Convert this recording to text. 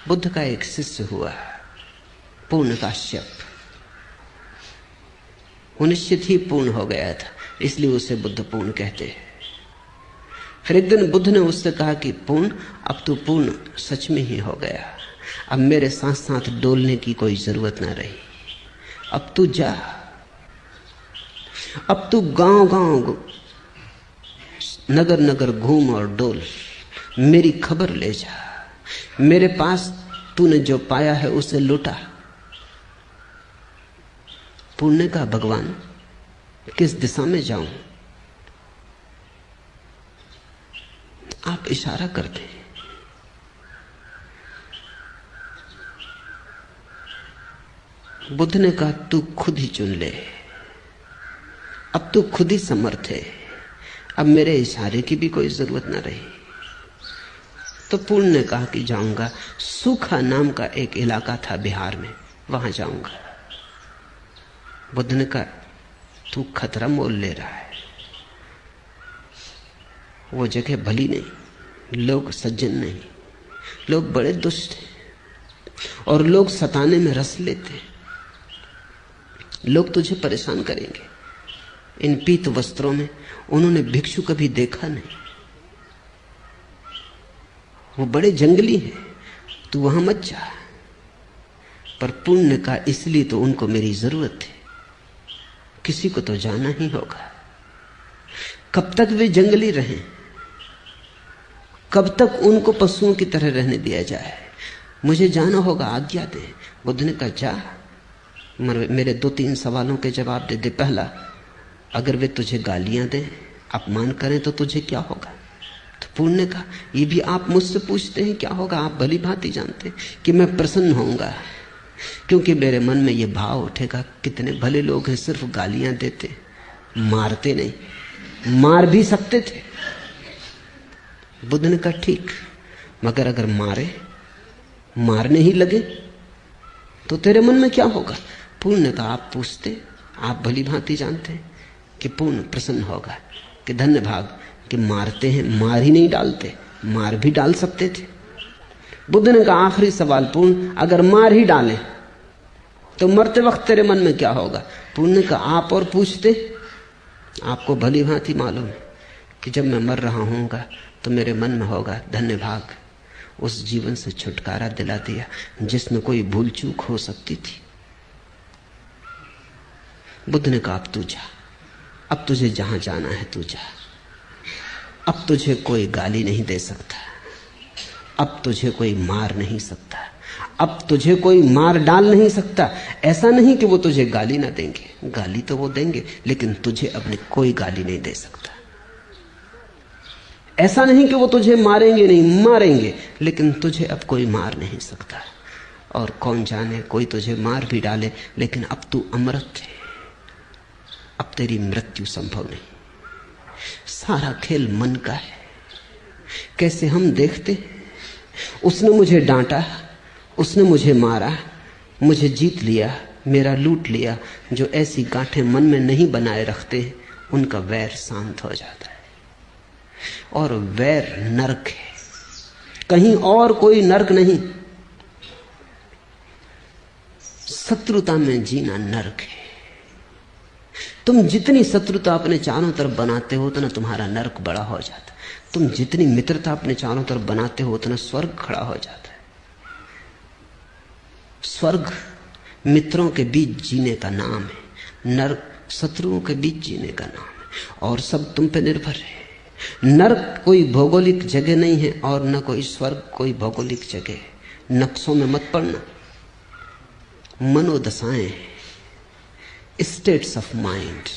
बुद्ध का एक शिष्य हुआ, पूर्ण काश्यप। वो निश्चित ही पूर्ण हो गया था, इसलिए उसे बुद्ध पूर्ण कहते हैं। फिर एक दिन बुद्ध ने उससे कहा कि पूर्ण, अब तू पूर्ण सच में ही हो गया, अब मेरे साथ साथ डोलने की कोई जरूरत ना रही। अब तू जा, अब तू गांव गांव नगर नगर घूम और डोल, मेरी खबर ले जा, मेरे पास तूने जो पाया है उसे लुटा। पूर्ण का भगवान किस दिशा में जाऊं? आप इशारा करते हैं। बुद्ध ने कहा तू खुद ही चुन ले, अब तू खुद ही समर्थ है, अब मेरे इशारे की भी कोई जरूरत ना रही। तो पूर्ण ने कहा कि जाऊंगा। सूखा नाम का एक इलाका था बिहार में, वहां जाऊंगा। बुद्ध ने कहा तू खतरा मोल ले रहा है, वो जगह भली नहीं, लोग सज्जन नहीं, लोग बड़े दुष्ट हैं और लोग सताने में रस लेते हैं। लोग तुझे परेशान करेंगे। इन पीत वस्त्रों में उन्होंने भिक्षु कभी देखा नहीं, वो बड़े जंगली हैं, तू वहां मत जा। पर पूर्ण ने कहा इसलिए तो उनको मेरी जरूरत है, किसी को तो जाना ही होगा। कब तक वे जंगली रहें? कब तक उनको पशुओं की तरह रहने दिया जाए? मुझे जाना होगा, आज्ञा दे। बुद्ध ने कहा जा, मेरे 2-3 सवालों के जवाब दे दे। पहला, अगर वे तुझे गालियां दें, अपमान करें तो तुझे क्या होगा? तो पूर्ण ने कहा ये भी आप मुझसे पूछते हैं क्या होगा? आप भली भांति जानते कि मैं प्रसन्न होऊंगा, क्योंकि मेरे मन में यह भाव उठेगा कितने भले लोग हैं, सिर्फ गालियां देते, मारते नहीं। मार भी सकते थे। बुद्ध ने कहा ठीक, मगर अगर मारने ही लगे तो तेरे मन में क्या होगा? पूर्ण ने कहा आप पूछते, आप भली भांति जानते हैं कि पूर्ण प्रसन्न होगा कि धन्य भाग कि मारते हैं, मार ही नहीं डालते, मार भी डाल सकते थे। बुद्ध ने कहा आखिरी सवाल पूर्ण, अगर मार ही डालें तो मरते वक्त तेरे मन में क्या होगा? पूर्ण ने कहा आप और पूछते, आपको भली भांति मालूम है कि जब मैं मर रहा हूँगा तो मेरे मन में होगा धन्य भाग, उस जीवन से छुटकारा दिला दिया जिसमें कोई भूल चूक हो सकती थी। बुद्ध ने कहा अब तू जा, अब तुझे जहां जाना है तू जा, अब तुझे कोई गाली नहीं दे सकता, अब तुझे कोई मार नहीं सकता, अब तुझे कोई मार डाल नहीं सकता। ऐसा नहीं कि वो तुझे गाली ना देंगे, गाली तो वो देंगे, लेकिन तुझे अपने कोई गाली नहीं दे सकता। ऐसा नहीं कि वो तुझे मारेंगे नहीं, मारेंगे, लेकिन तुझे अब कोई मार नहीं सकता। और कौन जाने कोई तुझे मार भी डाले, लेकिन अब तू अमृत है, अब तेरी मृत्यु संभव नहीं। सारा खेल मन का है। कैसे हम देखते, उसने मुझे डांटा, उसने मुझे मारा, मुझे जीत लिया, मेरा लूट लिया। जो ऐसी गांठें मन में नहीं बनाए रखते, उनका वैर शांत हो जाता है। और वैर नरक है, कहीं और कोई नरक नहीं। शत्रुता में जीना नरक है। तुम जितनी शत्रुता अपने चारों तरफ बनाते हो उतना तुम्हारा नरक बड़ा हो जाता है। तुम जितनी मित्रता अपने चारों तरफ बनाते हो उतना स्वर्ग खड़ा हो जाता है। स्वर्ग मित्रों के बीच जीने का नाम है, नरक शत्रुओं के बीच जीने का नाम है। और सब तुम पे निर्भर है। नरक कोई भौगोलिक जगह नहीं है और न कोई स्वर्ग कोई भौगोलिक जगह। नक्शों में मत पड़ना। मनोदशाएं, स्टेट्स ऑफ माइंड।